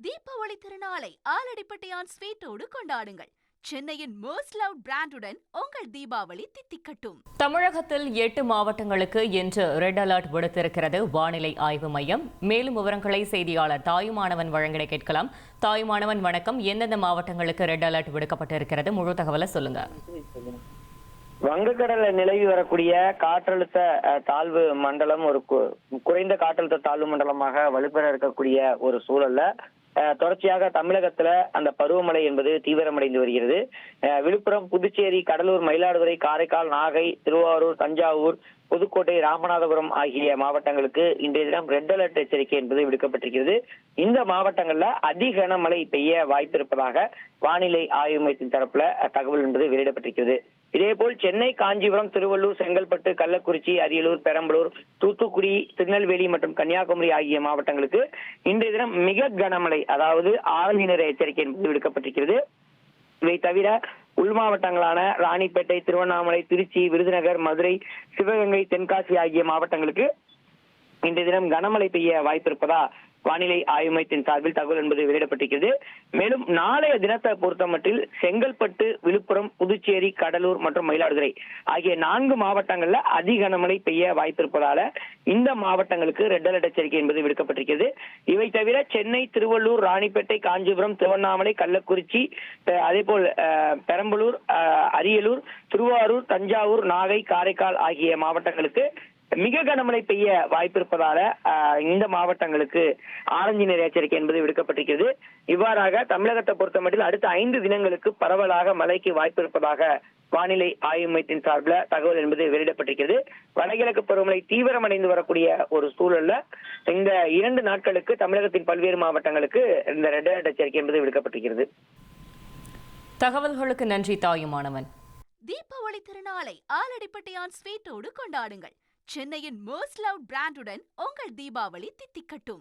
தீபாவளி திருநாளை ஆலடிப்பட்டியான் ஸ்வீட்டோடு கொண்டாடுங்கள். சென்னையின் மோஸ்ட் லவ் பிராண்டுடன் உங்கள் தீபாவளி தித்திக்கட்டும். தமிழகத்தில் 8 மாவட்டங்களுக்கு இன்று ரெட் அலர்ட் விடுத்திருக்கிறது வானிலை ஆய்வு மையம். மேலும் விவரங்களை செய்தியாளர் தாயுமானவன் வழங்கிட கேட்கலாம். தாயுமானவன் வணக்கம். எந்தெந்த மாவட்டங்களுக்கு ரெட் அலர்ட் விடுக்கப்பட்டிருக்கிறது, முழு தகவலை சொல்லுங்க. வங்கக்கடல நிலவி வரக்கூடிய காற்றழுத்த தாழ்வு மண்டலம் ஒரு குறைந்த காற்றழுத்த தாழ்வு மண்டலமாக வலுப்பெற இருக்கக்கூடிய ஒரு சூழல்ல தொடர்ச்சியாக தமிழகத்துல அந்த பருவமழை என்பது தீவிரமடைந்து வருகிறது. விழுப்புரம், புதுச்சேரி, கடலூர், மயிலாடுதுறை, காரைக்கால், நாகை, திருவாரூர், தஞ்சாவூர், புதுக்கோட்டை, ராமநாதபுரம் ஆகிய மாவட்டங்களுக்கு இன்றைய தினம் ரெட் அலர்ட் எச்சரிக்கை என்பது விடுக்கப்பட்டிருக்கிறது. இந்த மாவட்டங்கள்ல அதிக கனமழை பெய்ய வாய்ப்பு இருப்பதாக வானிலை ஆய்வு மையத்தின் தரப்புல தகவல் என்பது வெளியிடப்பட்டிருக்கிறது. இதேபோல் சென்னை, காஞ்சிபுரம், திருவள்ளூர், செங்கல்பட்டு, கள்ளக்குறிச்சி, அரியலூர், பெரம்பலூர், தூத்துக்குடி, திருநெல்வேலி மற்றும் கன்னியாகுமரி ஆகிய மாவட்டங்களுக்கு இன்றைய தினம் மிக கனமழை, அதாவது ஆரஞ்சு நிற எச்சரிக்கை என்பது விடுக்கப்பட்டிருக்கிறது. இவை தவிர உள் மாவட்டங்களான ராணிப்பேட்டை, திருவண்ணாமலை, திருச்சி, விருதுநகர், மதுரை, சிவகங்கை, தென்காசி ஆகிய மாவட்டங்களுக்கு இன்றைய தினம் கனமழை பெய்ய வாய்ப்பு இருப்பதா வானிலை ஆய்வு மையத்தின் சார்பில் தகவல் என்பது வெளியிடப்பட்டிருக்கிறது. மேலும் நாளைய தினத்தை பொறுத்தமட்டில் செங்கல்பட்டு, விழுப்புரம், புதுச்சேரி, கடலூர் மற்றும் மயிலாடுதுறை ஆகிய 4 மாவட்டங்கள்ல அதிக கனமழை பெய்ய வாய்ப்பு இருப்பதால இந்த மாவட்டங்களுக்கு ரெட் அலர்ட் எச்சரிக்கை என்பது விடுக்கப்பட்டிருக்கிறது. இவை தவிர சென்னை, திருவள்ளூர், ராணிப்பேட்டை, காஞ்சிபுரம், திருவண்ணாமலை, கள்ளக்குறிச்சி, அதே போல் பெரம்பலூர், அரியலூர், திருவாரூர், தஞ்சாவூர், நாகை, காரைக்கால் ஆகிய மாவட்டங்களுக்கு மிக கனமழை பெய்ய வாய்ப்பு இருப்பதால இந்த மாவட்டங்களுக்கு ஆரஞ்சு நிற எச்சரிக்கை என்பது விடுக்கப்பட்டிருக்கிறது. இவ்வாறாக தமிழகத்தை பொறுத்தமட்டில் அடுத்த 5 தினங்களுக்கு பரவலாக மழைக்கு வாய்ப்பு இருப்பதாக வானிலை ஆய்வு மையத்தின் சார்பில் தகவல் என்பது வெளியிடப்பட்டிருக்கிறது. வடகிழக்கு பருவமழை தீவிரமடைந்து வரக்கூடிய ஒரு சூழல்ல இந்த 2 நாட்களுக்கு தமிழகத்தின் பல்வேறு மாவட்டங்களுக்கு இந்த ரெட் அலர்ட் எச்சரிக்கை என்பது விடுக்கப்பட்டிருக்கிறது. தகவல்களுக்கு நன்றி தாயுமானவன். தீபாவளி திருநாளை ஆலடிப்பட்டியான் ஸ்வீட்டோடு கொண்டாடுங்கள். சென்னையின் மோஸ்ட் லவ் பிராண்டுடன் உங்கள் தீபாவளி தித்திக்கட்டும்.